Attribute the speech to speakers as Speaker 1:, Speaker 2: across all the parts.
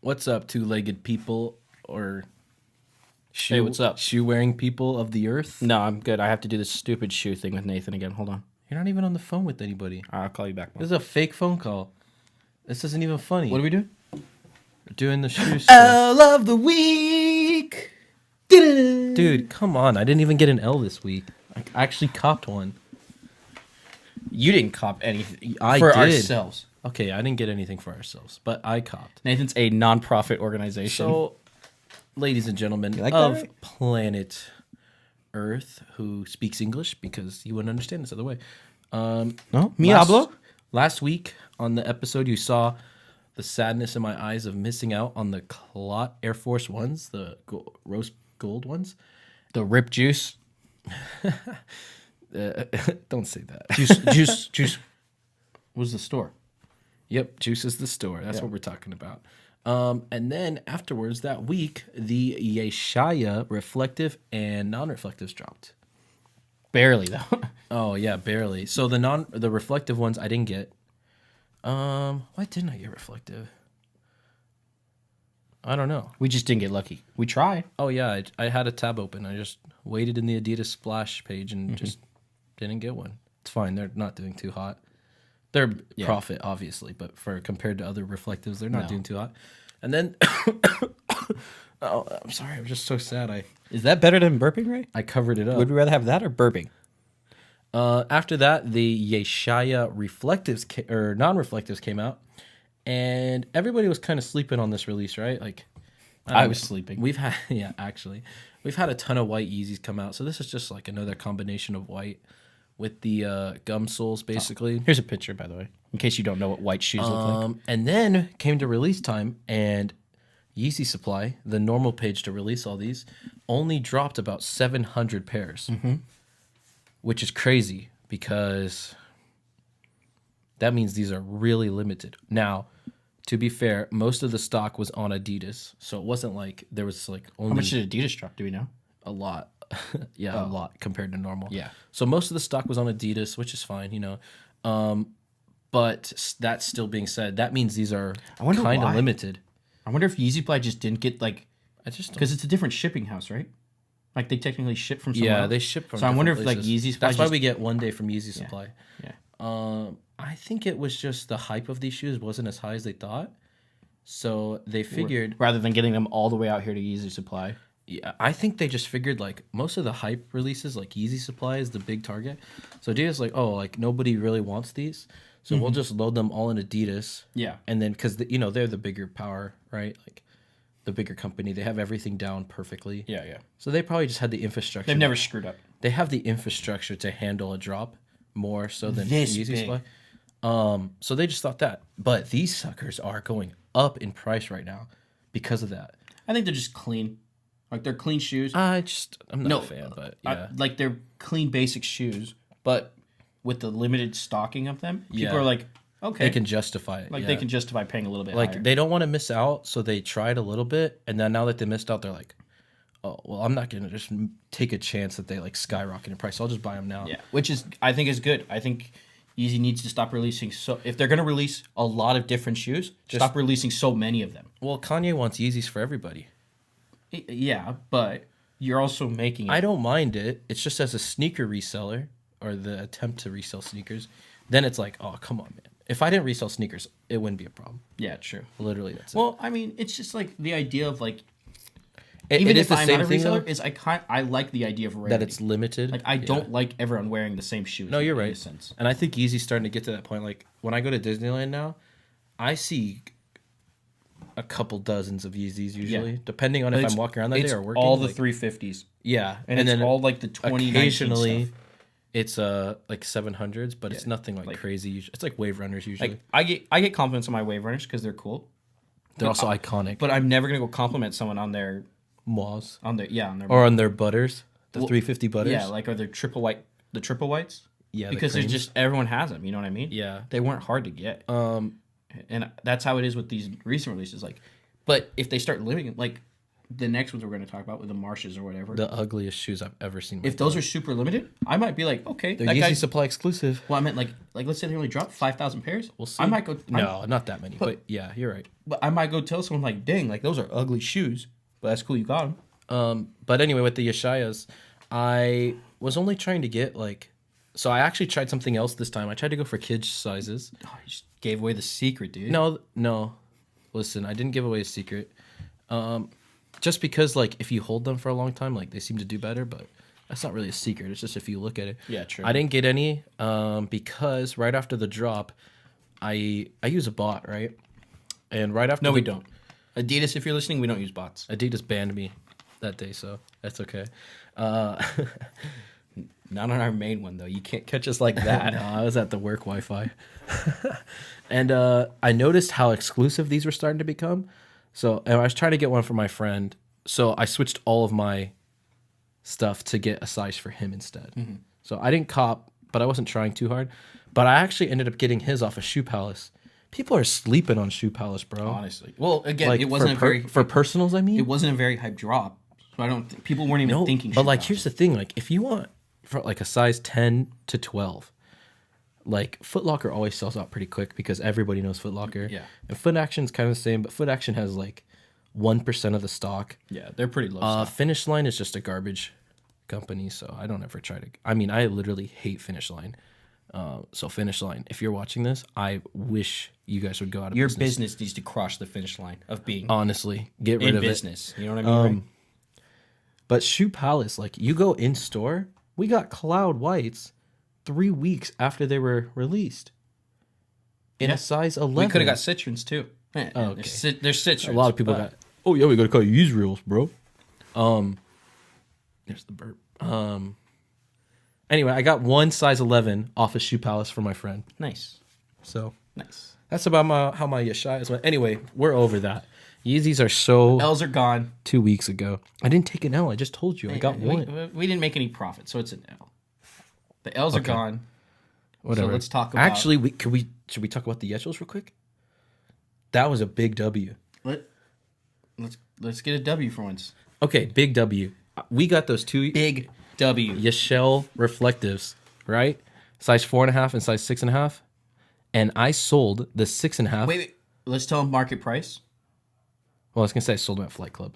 Speaker 1: What's up, two-legged people or
Speaker 2: Hey, what's up?
Speaker 1: shoe-wearing people of the earth?
Speaker 2: No, I'm good. I have to do this stupid shoe thing with Nathan again. Hold on.
Speaker 1: You're not even on the phone with anybody.
Speaker 2: I'll call you back.
Speaker 1: This is a fake phone call. This isn't even funny.
Speaker 2: What are we doing?
Speaker 1: We're doing the shoe stuff.
Speaker 2: L of the week.
Speaker 1: Dude, come on. I didn't even get an L this week. I actually copped one.
Speaker 2: You didn't cop anything
Speaker 1: I
Speaker 2: for
Speaker 1: did.
Speaker 2: ourselves.
Speaker 1: Okay, I didn't get anything for ourselves, but I copped.
Speaker 2: Nathan's a non-profit organization.
Speaker 1: So, ladies and gentlemen
Speaker 2: like that,
Speaker 1: of
Speaker 2: right?
Speaker 1: planet Earth who speaks English, because you wouldn't understand this other way.
Speaker 2: No, mi hablo.
Speaker 1: Last week on the episode, you saw the sadness in my eyes of missing out on the Clot Air Force Ones, the rose gold ones.
Speaker 2: The rip juice.
Speaker 1: Don't say that.
Speaker 2: Juice. Was the store?
Speaker 1: Yep, Juice is the store. That's what we're talking about. And then afterwards that week, the Shia reflective and non-reflectives dropped.
Speaker 2: Barely though.
Speaker 1: Oh yeah, barely. So the reflective ones I didn't get. Why didn't I get reflective? I don't know.
Speaker 2: We just didn't get lucky. We tried.
Speaker 1: Oh yeah, I had a tab open. I just waited in the Adidas splash page and just didn't get one. It's fine. They're not doing too hot. They're profit, obviously, but compared to other reflectives, they're not doing too hot. And then, oh, I'm sorry. I'm just so sad.
Speaker 2: Is that better than burping, Ray?
Speaker 1: I covered it up.
Speaker 2: Would we rather have that or burping?
Speaker 1: After that, the Yeshaya reflectives or non-reflectives came out, and everybody was kind of sleeping on this release, right? Like,
Speaker 2: I was sleeping.
Speaker 1: We've had we've had a ton of white Yeezys come out, so this is just like another combination of white with the gum soles, basically.
Speaker 2: Here's a picture, by the way, in case you don't know what white shoes look like.
Speaker 1: And then came to release time, and Yeezy Supply, the normal page to release all these, only dropped about 700 pairs, which is crazy because that means these are really limited. Now, to be fair, most of the stock was on Adidas, so it wasn't like there was like only
Speaker 2: How much did Adidas drop? Do we know?
Speaker 1: a lot. A lot compared to normal.
Speaker 2: Yeah.
Speaker 1: So most of the stock was on Adidas, which is fine, you know. But that still being said, that means these are
Speaker 2: wonder
Speaker 1: kind of
Speaker 2: why.
Speaker 1: limited.
Speaker 2: I wonder if Yeezy Supply just didn't get like,
Speaker 1: I just don't.
Speaker 2: because it's a different shipping house, right? Like they technically ship from somewhere.
Speaker 1: Yeah,
Speaker 2: else.
Speaker 1: they ship from.
Speaker 2: So I wonder if
Speaker 1: different
Speaker 2: like
Speaker 1: places.
Speaker 2: Yeezy Supply.
Speaker 1: That's why we get one day from Yeezy Supply.
Speaker 2: Yeah.
Speaker 1: I think it was just the hype of these shoes wasn't as high as they thought, so they figured.
Speaker 2: Rather than getting them all the way out here to Yeezy Supply.
Speaker 1: Yeah, I think they just figured like most of the hype releases, like Yeezy Supply is the big target. So Adidas like, oh, like nobody really wants these, so we'll just load them all in Adidas.
Speaker 2: Yeah.
Speaker 1: And then because they're the bigger power, right? Like the bigger company, they have everything down perfectly.
Speaker 2: Yeah, yeah.
Speaker 1: So they probably just had the infrastructure.
Speaker 2: They've never screwed up.
Speaker 1: They have the infrastructure to handle a drop more so than
Speaker 2: This
Speaker 1: Yeezy
Speaker 2: big.
Speaker 1: Supply. So they just thought that, but these suckers are going up in price right now because of that.
Speaker 2: I think they're just clean. Like they're clean shoes.
Speaker 1: I'm not
Speaker 2: No,
Speaker 1: a fan, but yeah.
Speaker 2: Like they're clean basic shoes, but with the limited stocking of them, people
Speaker 1: Yeah.
Speaker 2: are like, okay.
Speaker 1: They can justify it.
Speaker 2: like
Speaker 1: yeah.
Speaker 2: they can justify paying a little bit
Speaker 1: like
Speaker 2: higher.
Speaker 1: they don't want to miss out, so they tried a little bit, and then now that they missed out, they're like, oh well, I'm not gonna just take a chance that they like skyrocket in price. I'll just buy them now.
Speaker 2: Yeah, which is I think is good. I think Yeezy needs to stop releasing so if they're gonna release a lot of different shoes, stop releasing so many of them.
Speaker 1: Well, Kanye wants Yeezys for everybody.
Speaker 2: Yeah, but you're also making it.
Speaker 1: I don't mind it. It's just as a sneaker reseller or the attempt to resell sneakers, then it's like, oh come on, man. If I didn't resell sneakers, it wouldn't be a problem.
Speaker 2: Yeah, true.
Speaker 1: Literally, that's it.
Speaker 2: Well, I mean, it's just like the idea of like
Speaker 1: It
Speaker 2: even
Speaker 1: is
Speaker 2: if
Speaker 1: the
Speaker 2: I'm
Speaker 1: same
Speaker 2: not a
Speaker 1: thing
Speaker 2: reseller,
Speaker 1: though,
Speaker 2: is I like the idea of rarity.
Speaker 1: that it's limited.
Speaker 2: Like I don't like everyone wearing the same shoes.
Speaker 1: No, you're
Speaker 2: in a
Speaker 1: right.
Speaker 2: sense.
Speaker 1: And I think Yeezy's starting to get to that point. Like when I go to Disneyland now, I see a couple dozens of Yeezys usually, depending on if I'm walking around that day or working.
Speaker 2: All the
Speaker 1: like,
Speaker 2: 350s,
Speaker 1: yeah,
Speaker 2: and it's
Speaker 1: then
Speaker 2: all like the 2019
Speaker 1: occasionally
Speaker 2: stuff.
Speaker 1: it's like 700s, but it's nothing like crazy. It's like Wave Runners usually.
Speaker 2: Like I get compliments on my Wave Runners because they're cool,
Speaker 1: They're also iconic.
Speaker 2: but I'm never gonna go compliment someone on their
Speaker 1: Moz
Speaker 2: on their
Speaker 1: or on their butters, the 350 butters.
Speaker 2: yeah, like are their triple whites.
Speaker 1: Yeah,
Speaker 2: Because there's just everyone has them. You know what I mean?
Speaker 1: yeah.
Speaker 2: They weren't hard to get. And that's how it is with these recent releases. Like, but if they start limiting, like the next ones we're going to talk about with the Marshes or whatever.
Speaker 1: The ugliest shoes I've ever seen. in my
Speaker 2: If those are super limited, I might be like, okay,
Speaker 1: They're
Speaker 2: that
Speaker 1: Yeezy
Speaker 2: guy.
Speaker 1: Supply exclusive.
Speaker 2: Well, I meant like let's say they only dropped 5,000 pairs.
Speaker 1: We'll see.
Speaker 2: I might go.
Speaker 1: No, not that many. But yeah, you're right.
Speaker 2: But I might go tell someone like, dang, like those are ugly shoes. But that's cool, you got them.
Speaker 1: But anyway, with the Yeshayas, I was only trying to get like. So I actually tried something else this time. I tried to go for kids sizes.
Speaker 2: Oh, you just gave away the secret, dude.
Speaker 1: No. Listen, I didn't give away a secret. Just because like if you hold them for a long time, like they seem to do better, but that's not really a secret. It's just if you look at it.
Speaker 2: Yeah, true.
Speaker 1: I didn't get any because right after the drop, I use a bot, right? And right after
Speaker 2: No, we don't. Adidas, if you're listening, we don't use bots.
Speaker 1: Adidas banned me that day, so that's okay.
Speaker 2: Not on our main one though. You can't catch us like that.
Speaker 1: No, I was at the work Wi-Fi. And I noticed how exclusive these were starting to become. So and I was trying to get one for my friend. So I switched all of my stuff to get a size for him instead.
Speaker 2: Mm-hmm.
Speaker 1: So I didn't cop, but I wasn't trying too hard. But I actually ended up getting his off of Shoe Palace. People are sleeping on Shoe Palace, bro.
Speaker 2: Honestly. Well, again,
Speaker 1: Like
Speaker 2: it wasn't
Speaker 1: for personals, I mean.
Speaker 2: it wasn't a very hype drop. So I don't people weren't even
Speaker 1: No,
Speaker 2: thinking.
Speaker 1: but
Speaker 2: Shoe
Speaker 1: like
Speaker 2: Palace.
Speaker 1: here's the thing, like if you want for like a size 10 to 12, like Foot Locker always sells out pretty quick because everybody knows Foot Locker.
Speaker 2: Yeah.
Speaker 1: And Foot Action's kind of the same, but Foot Action has like 1% of the stock.
Speaker 2: Yeah, they're pretty low. stock.
Speaker 1: Finish Line is just a garbage company, so I don't ever try to. I mean, I literally hate Finish Line. So Finish Line, if you're watching this, I wish you guys would go out of
Speaker 2: Your
Speaker 1: business.
Speaker 2: business needs to cross the finish line of being
Speaker 1: Honestly, get rid
Speaker 2: in
Speaker 1: of it.
Speaker 2: business. You know what I mean? Right?
Speaker 1: But Shoe Palace, like you go in store, we got Cloud Whites 3 weeks after they were released in
Speaker 2: Yeah.
Speaker 1: a size 11.
Speaker 2: We could have got Citrons too.
Speaker 1: okay.
Speaker 2: There's Citrons.
Speaker 1: A lot of people got. Oh yeah, we gotta call you Israels, bro. There's the burp. Anyway, I got one size 11 off of Shoe Palace for my friend.
Speaker 2: Nice.
Speaker 1: So
Speaker 2: Nice.
Speaker 1: that's about how my Yeshayas went. Anyway, we're over that. Yeezys are so
Speaker 2: L's are gone.
Speaker 1: 2 weeks ago. I didn't take an L. I just told you. I got one.
Speaker 2: We didn't make any profit, so it's an L. The L's are gone.
Speaker 1: Whatever.
Speaker 2: So let's talk about.
Speaker 1: Actually, should we talk about the Yeshos real quick? That was a big W.
Speaker 2: Let's get a W for once.
Speaker 1: Okay, big W. We got those two
Speaker 2: Big W.
Speaker 1: Yeshel reflectives, right? Size 4.5 and size 6.5. And I sold the 6.5.
Speaker 2: Wait. Let's tell them market price.
Speaker 1: Well, I was gonna say I sold them at Flight Club.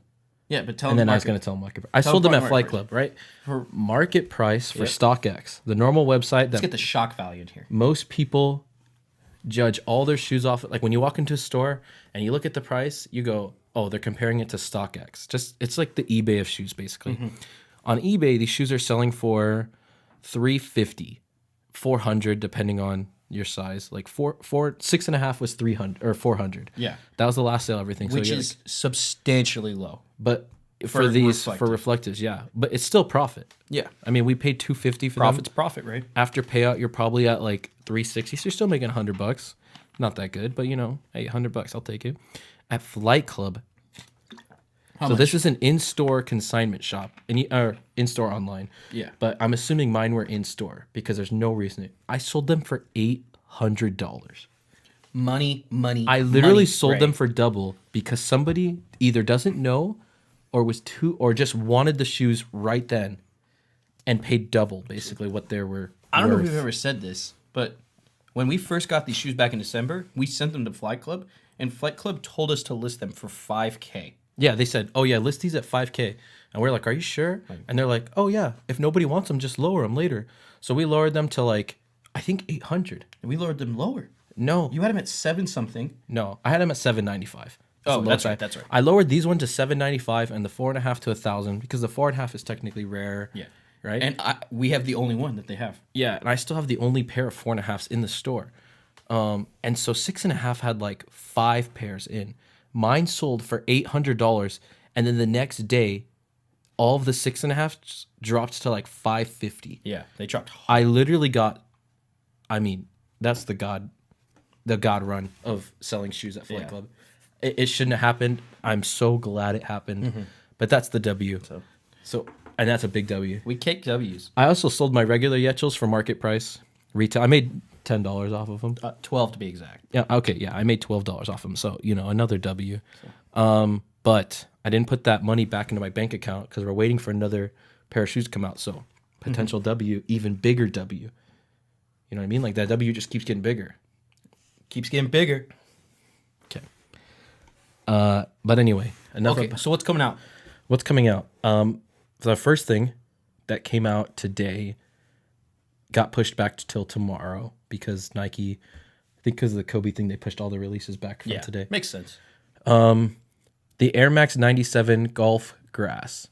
Speaker 2: Yeah, but tell
Speaker 1: And
Speaker 2: them.
Speaker 1: then I was going to tell them market price. I sold them at Flight Club, right? For market price for StockX, the normal website
Speaker 2: Let's
Speaker 1: that
Speaker 2: get the shock value in here.
Speaker 1: most people judge all their shoes off. Like when you walk into a store and you look at the price, you go, "Oh, they're comparing it to StockX." Just it's like the eBay of shoes, basically. On eBay, these shoes are selling for $350, $400, depending on your size. Like 6.5 was 300 or 400.
Speaker 2: Yeah.
Speaker 1: That was the last sale. Everything,
Speaker 2: Which
Speaker 1: so
Speaker 2: is substantially low.
Speaker 1: but for
Speaker 2: For
Speaker 1: these for reflectives, yeah, but it's still profit.
Speaker 2: Yeah.
Speaker 1: I mean, we paid $250 for
Speaker 2: Profit's
Speaker 1: them.
Speaker 2: profit, right?
Speaker 1: After payout, you're probably at like $360. So you're still making $100. Not that good, but hey, $100, I'll take it. At Flight Club.
Speaker 2: How
Speaker 1: So
Speaker 2: much?
Speaker 1: this is an in-store consignment shop, or in-store online.
Speaker 2: Yeah.
Speaker 1: But I'm assuming mine were in-store because there's no reason. I sold them for $800.
Speaker 2: Money.
Speaker 1: I literally
Speaker 2: money,
Speaker 1: sold
Speaker 2: Ray.
Speaker 1: them for double because somebody either doesn't know or just wanted the shoes right then and paid double basically what they were
Speaker 2: I don't know if
Speaker 1: worth.
Speaker 2: we've ever said this, but when we first got these shoes back in December, we sent them to Flight Club, and Flight Club told us to list them for $5K.
Speaker 1: Yeah, they said, "Oh yeah, list these at 5K." And we're like, "Are you sure?" And they're like, "Oh yeah, if nobody wants them, just lower them later." So we lowered them to like I think 800.
Speaker 2: And we lowered them lower.
Speaker 1: No.
Speaker 2: You had them at 7 something.
Speaker 1: No, I had them at 795.
Speaker 2: Oh,
Speaker 1: the
Speaker 2: that's
Speaker 1: low
Speaker 2: right,
Speaker 1: side.
Speaker 2: that's right.
Speaker 1: I lowered these one to 795 and the 4.5 to 1,000 because the 4.5 is technically rare.
Speaker 2: Yeah.
Speaker 1: Right.
Speaker 2: And we have the only one that they have.
Speaker 1: Yeah, and I still have the only pair of 4.5s in the store. And so 6.5 had like 5 pairs in. Mine sold for $800, and then the next day, all of the 6.5 dropped to like $550.
Speaker 2: Yeah, they dropped.
Speaker 1: I literally got, I mean, that's the god run of selling shoes at Flight
Speaker 2: Yeah.
Speaker 1: Club. It shouldn't have happened. I'm so glad it happened. But that's the W. So and that's a big W.
Speaker 2: We kick W's.
Speaker 1: I also sold my regular Yetchels for market price. Retail. I made $10 off of them.
Speaker 2: 12 to be exact.
Speaker 1: Yeah. Okay. Yeah. I made $12 off them. So another W. But I didn't put that money back into my bank account because we're waiting for another pair of shoes to come out. So potential W, even bigger W. You know what I mean? Like that W just keeps getting bigger.
Speaker 2: Keeps getting bigger.
Speaker 1: Okay. But anyway, enough.
Speaker 2: Okay, so what's coming out?
Speaker 1: What's coming out? The first thing that came out today got pushed back till tomorrow because Nike, I think because of the Kobe thing, they pushed all the releases back from today.
Speaker 2: Makes sense.
Speaker 1: The Air Max 97 Golf Grass.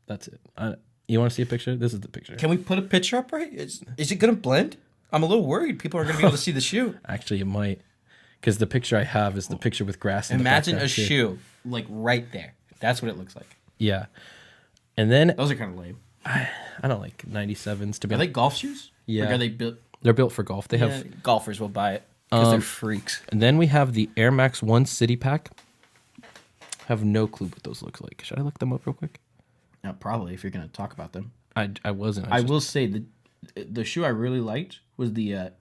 Speaker 1: That's it. You want to see a picture? This is the picture.
Speaker 2: Can we put a picture up, right? Is it going to blend? I'm a little worried people are going to be able to see the shoe.
Speaker 1: Actually, it might. Because the picture I have is the picture with grass in
Speaker 2: Imagine
Speaker 1: the
Speaker 2: a shoe, like right there. That's what it looks like.
Speaker 1: Yeah. And then
Speaker 2: Those are kind of lame.
Speaker 1: I don't like 97s to be
Speaker 2: Are
Speaker 1: honest.
Speaker 2: they golf shoes?
Speaker 1: Yeah.
Speaker 2: Like, are they built?
Speaker 1: They're built for golf. They have.
Speaker 2: Golfers will buy it because they're freaks.
Speaker 1: And then we have the Air Max 1 City Pack. I have no clue what those look like. Should I look them up real quick?
Speaker 2: Probably if you're going to talk about them.
Speaker 1: I wasn't.
Speaker 2: I will say the shoe I really liked was the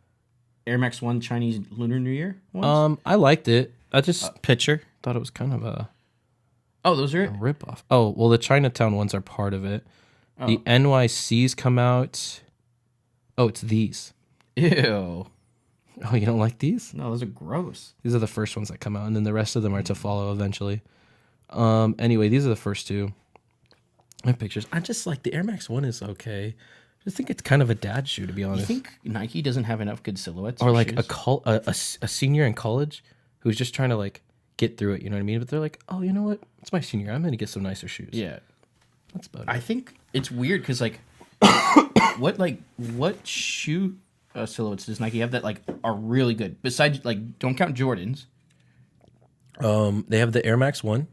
Speaker 2: Air Max 1 Chinese Lunar New Year ones.
Speaker 1: I liked it. I just picture thought it was kind of a
Speaker 2: Those are it?
Speaker 1: ripoff. Oh, well, the Chinatown ones are part of it. The NYCs come out. Oh, it's these.
Speaker 2: Ew.
Speaker 1: Oh, you don't like these?
Speaker 2: No, those are gross.
Speaker 1: These are the first ones that come out, and then the rest of them are to follow eventually. Anyway, these are the first two. My pictures. I just like the Air Max 1 is okay. I just think it's kind of a dad shoe, to be honest.
Speaker 2: You think Nike doesn't have enough good silhouettes?
Speaker 1: Or
Speaker 2: for
Speaker 1: like
Speaker 2: shoes?
Speaker 1: a senior in college who's just trying to like get through it, you know what I mean? But they're like, oh, you know what? It's my senior. I'm gonna get some nicer shoes.
Speaker 2: Yeah.
Speaker 1: That's about it.
Speaker 2: I think it's weird because like, what shoe silhouettes does Nike have that like are really good? Besides, like, don't count Jordans.
Speaker 1: They have the Air Max 1,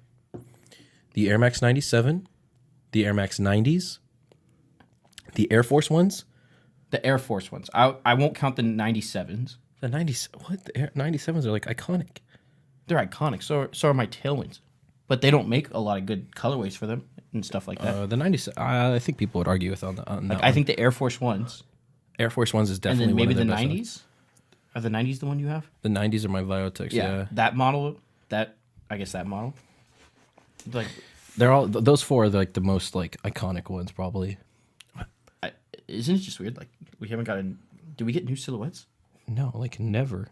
Speaker 1: the Air Max 97, the Air Max 90s, the Air Force ones.
Speaker 2: The Air Force ones. I won't count the 97s.
Speaker 1: The 90s, what? The Air 97s are like iconic.
Speaker 2: They're iconic. So are my Tailwinds, but they don't make a lot of good colorways for them and stuff like that.
Speaker 1: The 90s, I think people would argue with on that.
Speaker 2: I think the Air Force ones,
Speaker 1: Air Force ones is
Speaker 2: and
Speaker 1: definitely
Speaker 2: then maybe
Speaker 1: one
Speaker 2: the
Speaker 1: of their best
Speaker 2: 90s. Are the 90s the one you have?
Speaker 1: The 90s are my Viotex. Yeah,
Speaker 2: That model. I guess that model. Like,
Speaker 1: they're all those four are like the most like iconic ones probably.
Speaker 2: isn't it just weird? Like, we haven't gotten. Do we get new silhouettes?
Speaker 1: No, like never.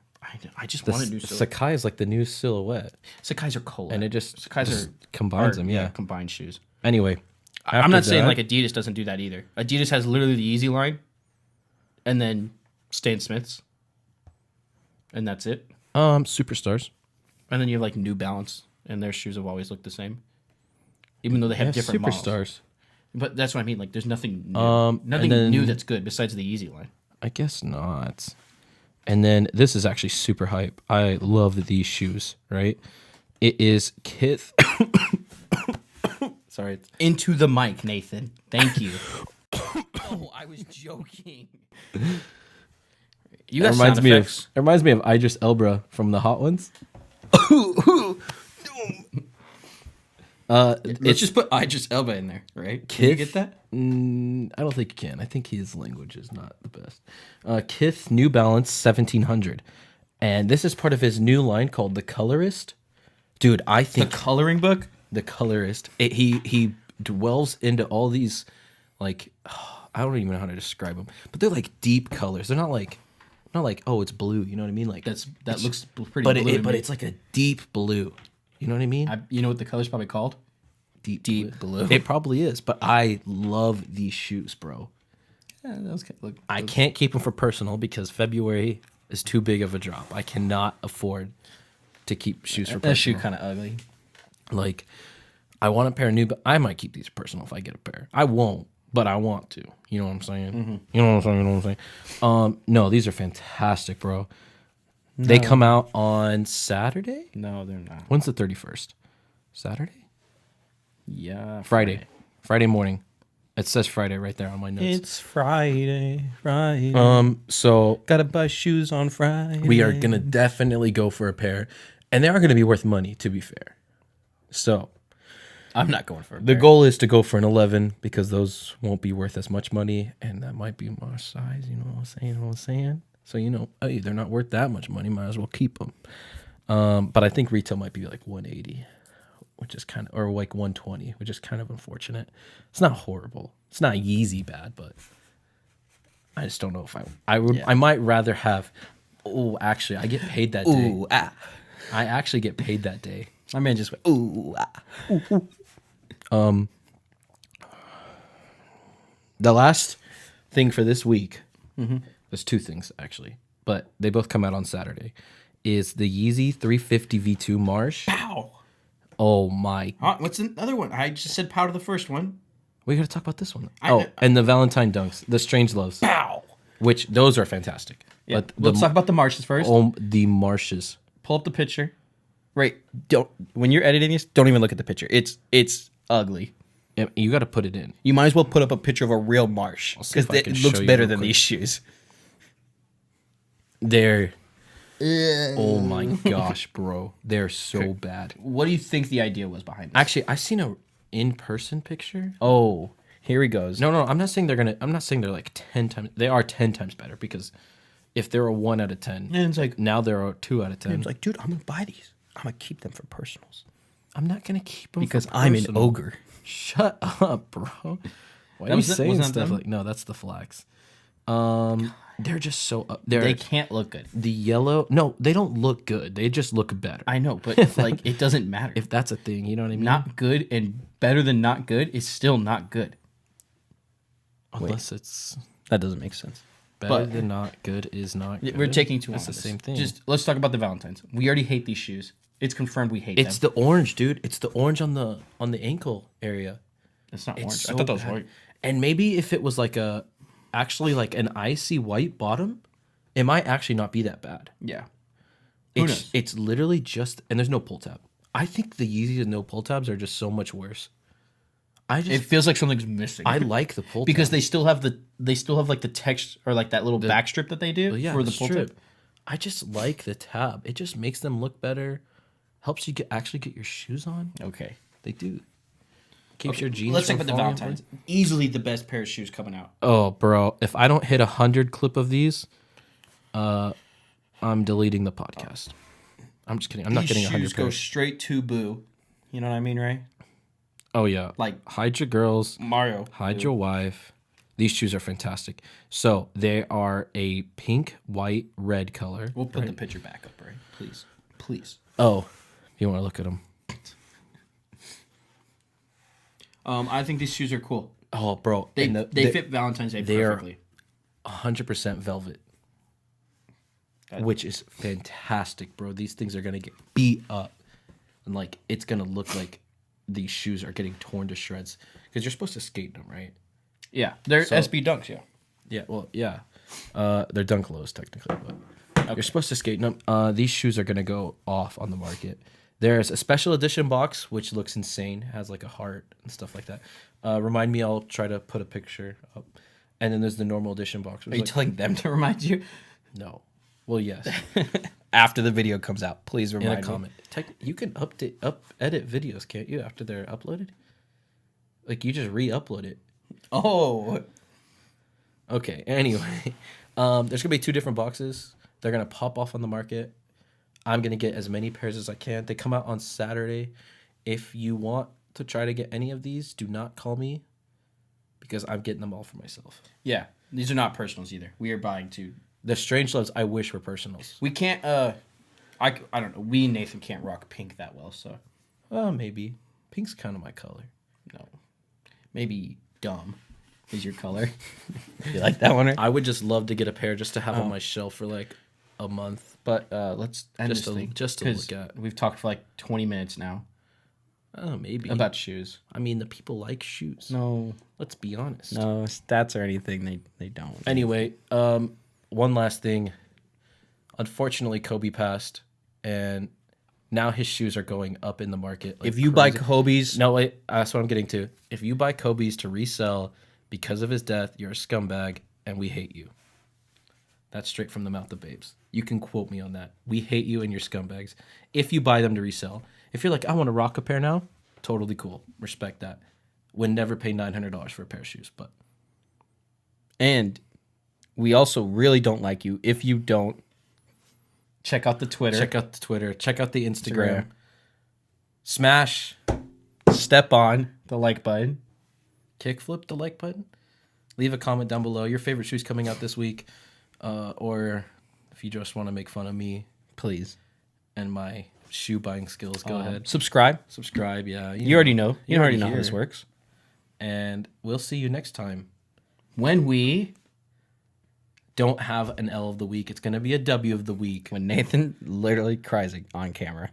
Speaker 2: I just wanted new silhouettes.
Speaker 1: Sakai is like the new silhouette,
Speaker 2: Sakai's are cool,
Speaker 1: and it just
Speaker 2: Sakai's
Speaker 1: just
Speaker 2: are
Speaker 1: combines them. Yeah.
Speaker 2: combined shoes.
Speaker 1: Anyway,
Speaker 2: I'm
Speaker 1: after
Speaker 2: not saying
Speaker 1: that-
Speaker 2: like Adidas doesn't do that either. Adidas has literally the Yeezy line, and then Stan Smith's, and that's it.
Speaker 1: Superstars.
Speaker 2: And then you have like New Balance, and their shoes have always looked the same, even though they have
Speaker 1: Yeah,
Speaker 2: different models.
Speaker 1: superstars.
Speaker 2: But that's what I mean. Like, there's nothing new,
Speaker 1: and then-
Speaker 2: new that's good besides the Yeezy line.
Speaker 1: I guess not. And then this is actually super hype. I love these shoes. Right? It is Kith. Sorry.
Speaker 2: Into the mic, Nathan. Thank you. Oh, I was joking. You got sound effects.
Speaker 1: It reminds me of Idris Elba from the Hot Ones.
Speaker 2: Let's just put Idris Elba in there, right? Can you get that?
Speaker 1: I don't think you can. I think his language is not the best. Kith New Balance 1700. And this is part of his new line called The Colorist. Dude, I
Speaker 2: The
Speaker 1: think
Speaker 2: coloring book?
Speaker 1: The Colorist. He dwells into all these, like, I don't even know how to describe them. But they're like deep colors. They're not like, oh, it's blue. You know what I mean? Like
Speaker 2: That looks pretty
Speaker 1: but
Speaker 2: blue.
Speaker 1: but it's like a deep blue. You know what I mean?
Speaker 2: You know what the color's probably called? Deep blue.
Speaker 1: It probably is, but I love these shoes, bro.
Speaker 2: Yeah, that was look.
Speaker 1: I can't keep them for personal because February is too big of a drop. I cannot afford to keep shoes for
Speaker 2: That shoe
Speaker 1: personal.
Speaker 2: kind of ugly.
Speaker 1: Like, I want a pair of new, but I might keep these personal if I get a pair. I won't, but I want to. You know what I'm saying?
Speaker 2: Mm-hmm.
Speaker 1: You know what I'm saying? No, these are fantastic, bro. They come out on Saturday?
Speaker 2: No, they're not.
Speaker 1: When's the 31st? Saturday?
Speaker 2: Yeah,
Speaker 1: Friday. Friday morning. It says Friday right there on my notes.
Speaker 2: It's Friday.
Speaker 1: So
Speaker 2: Gotta buy shoes on Friday.
Speaker 1: we are gonna definitely go for a pair, and they are gonna be worth money. To be fair, so
Speaker 2: I'm not going for
Speaker 1: the goal is to go for an 11 because those won't be worth as much money, and that might be my size. You know what I'm saying? So hey, they're not worth that much money. Might as well keep them. But I think retail might be like 180, which is kind of, or like 120, which is kind of unfortunate. It's not horrible. It's not Yeezy bad, but I just don't know if I would.
Speaker 2: Yeah.
Speaker 1: I might rather have. Oh, actually, I get paid that day.
Speaker 2: Ooh, ah.
Speaker 1: I actually get paid that day.
Speaker 2: My man just went, ooh, ah.
Speaker 1: The last thing for this week, there's two things actually, but they both come out on Saturday. Is the Yeezy 350 V2 Marsh?
Speaker 2: Pow.
Speaker 1: Oh my!
Speaker 2: What's the other one? I just said pow to the first one.
Speaker 1: We got to talk about this one. And the Valentine dunks, the Strange Loves,
Speaker 2: Pow.
Speaker 1: which those are fantastic.
Speaker 2: Yeah.
Speaker 1: But
Speaker 2: Let's talk about the Marshes first.
Speaker 1: The Marshes.
Speaker 2: Pull up the picture. Right. Don't when you're editing this, don't even look at the picture. It's ugly.
Speaker 1: Yeah, you got to put it in.
Speaker 2: You might as well put up a picture of a real Marsh because
Speaker 1: if I can
Speaker 2: it looks
Speaker 1: show you
Speaker 2: better
Speaker 1: real
Speaker 2: than
Speaker 1: quick.
Speaker 2: these shoes.
Speaker 1: They're. Oh my gosh, bro! They're so bad.
Speaker 2: What do you think the idea was behind this?
Speaker 1: Actually, I seen a in-person picture.
Speaker 2: Oh, here he goes.
Speaker 1: No, I'm not saying they're gonna. I'm not saying they're like 10 times. They are 10 times better because if they're a 1 out of 10,
Speaker 2: And it's like,
Speaker 1: now they're a 2 out of 10.
Speaker 2: it's like, dude, I'm gonna buy these. I'm gonna keep them for personals
Speaker 1: I'm not gonna keep them
Speaker 2: because
Speaker 1: for
Speaker 2: I'm an
Speaker 1: personal.
Speaker 2: ogre.
Speaker 1: Shut up, bro. Why are you
Speaker 2: was it?
Speaker 1: saying
Speaker 2: Wasn't that
Speaker 1: stuff
Speaker 2: them?
Speaker 1: like? No, that's the flags. They're just so.
Speaker 2: They can't look good.
Speaker 1: the yellow. No, they don't look good. They just look better.
Speaker 2: I know, but like, it doesn't matter.
Speaker 1: If that's a thing, you know what I mean.
Speaker 2: Not good and better than not good is still not good.
Speaker 1: Unless it's
Speaker 2: That doesn't make sense.
Speaker 1: better
Speaker 2: But-
Speaker 1: than not good is not. Good.
Speaker 2: We're taking too long.
Speaker 1: It's the
Speaker 2: on this.
Speaker 1: same thing.
Speaker 2: Just let's talk about the Valentines. We already hate these shoes. It's confirmed we hate
Speaker 1: It's
Speaker 2: them.
Speaker 1: the orange, dude. It's the orange on the ankle area.
Speaker 2: It's not
Speaker 1: It's
Speaker 2: orange.
Speaker 1: so
Speaker 2: I thought that was
Speaker 1: bad.
Speaker 2: white.
Speaker 1: And maybe if it was like actually like an icy white bottom, it might actually not be that bad.
Speaker 2: Yeah.
Speaker 1: It's,
Speaker 2: knows?
Speaker 1: It's literally just, and there's no pull tab. I think the Yeezys with no pull tabs are just so much worse.
Speaker 2: It feels like something's missing.
Speaker 1: I like the pull
Speaker 2: because
Speaker 1: tab.
Speaker 2: they still have like the text or like that little back strip that they do
Speaker 1: Yeah,
Speaker 2: for the
Speaker 1: the
Speaker 2: pull
Speaker 1: strip.
Speaker 2: tab.
Speaker 1: I just like the tab. It just makes them look better. Helps you actually get your shoes on.
Speaker 2: Okay.
Speaker 1: They do. Keeps your jeans.
Speaker 2: Let's talk
Speaker 1: from
Speaker 2: about the
Speaker 1: falling
Speaker 2: Valentines.
Speaker 1: apart.
Speaker 2: Easily the best pair of shoes coming out.
Speaker 1: Oh, bro! If I don't hit 100 clip of these, I'm deleting the podcast. I'm just kidding. I'm not getting 100
Speaker 2: shoes go
Speaker 1: pairs.
Speaker 2: straight to Boo. You know what I mean, right?
Speaker 1: Oh yeah.
Speaker 2: Like
Speaker 1: Hide your girls.
Speaker 2: Mario.
Speaker 1: Hide your wife. These shoes are fantastic. So they are a pink, white, red color.
Speaker 2: We'll put the picture back up, right? Please. Please.
Speaker 1: Oh, you want to look at them?
Speaker 2: I think these shoes are cool.
Speaker 1: Oh, bro.
Speaker 2: They
Speaker 1: and
Speaker 2: they fit Valentine's Day
Speaker 1: they are-
Speaker 2: perfectly.
Speaker 1: 100% velvet, which is fantastic, bro. These things are gonna get beat up, and like it's gonna look like these shoes are getting torn to shreds because you're supposed to skate them, right?
Speaker 2: Yeah, they're SB Dunks. Yeah.
Speaker 1: Yeah. Well, yeah. They're dunk lows technically, but you're supposed to skate them. These shoes are gonna go off on the market. There's a special edition box which looks insane. It has like a heart and stuff like that. Remind me, I'll try to put a picture up. And then there's the normal edition box.
Speaker 2: Are you telling them to remind you
Speaker 1: No. Well, yes.
Speaker 2: after the video comes out? Please
Speaker 1: In
Speaker 2: remind
Speaker 1: a
Speaker 2: me.
Speaker 1: comment. You can edit videos, can't you? After they're uploaded. Like you just re-upload it.
Speaker 2: Oh,
Speaker 1: Okay. Anyway, there's gonna be 2 different boxes. They're gonna pop off on the market. I'm gonna get as many pairs as I can. They come out on Saturday. If you want to try to get any of these, do not call me because I'm getting them all for myself.
Speaker 2: yeah. These are not personals either. We are buying two.
Speaker 1: The Strange Loves I wish were personals.
Speaker 2: We can't. I don't know. We and Nathan can't rock pink that well, so
Speaker 1: Maybe. Pink's kind of my color.
Speaker 2: no. Maybe dumb is your color. You like that one? Right?
Speaker 1: I would just love to get a pair just to have on my shelf for like a month.
Speaker 2: But let's end
Speaker 1: Just
Speaker 2: this
Speaker 1: to-
Speaker 2: thing.
Speaker 1: just to
Speaker 2: 'cause
Speaker 1: look at.
Speaker 2: We've talked for like 20 minutes now
Speaker 1: Oh, maybe.
Speaker 2: about shoes.
Speaker 1: I mean, the people like shoes.
Speaker 2: No,
Speaker 1: Let's be honest.
Speaker 2: no stats or anything. They don't.
Speaker 1: Anyway, one last thing. Unfortunately, Kobe passed, and now his shoes are going up in the market. Like
Speaker 2: If you buy
Speaker 1: crazy.
Speaker 2: Kobe's,
Speaker 1: No, wait. That's what I'm getting to. If you buy Kobe's to resell because of his death, you're a scumbag, and we hate you. That's straight from the mouth of babes. You can quote me on that. We hate you and you're scumbags. If you buy them to resell. If you're like, I want to rock a pair now, totally cool. Respect that. Would never pay $900 for a pair of shoes, but
Speaker 2: and we also really don't like you if you don't check out the Twitter.
Speaker 1: check out the Twitter, check out the Instagram. Smash,
Speaker 2: Step on the like button.
Speaker 1: kickflip the like button. Leave a comment down below. Your favorite shoes coming out this week. Or if you just want to make fun of me
Speaker 2: Please.
Speaker 1: and my shoe buying skills, go ahead.
Speaker 2: Subscribe.
Speaker 1: Subscribe, yeah.
Speaker 2: You already know. You already know how
Speaker 1: here.
Speaker 2: this works.
Speaker 1: And we'll see you next time.
Speaker 2: When we...
Speaker 1: Don't have an L of the week. It's going to be a W of the week.
Speaker 2: When Nathan literally cries on camera.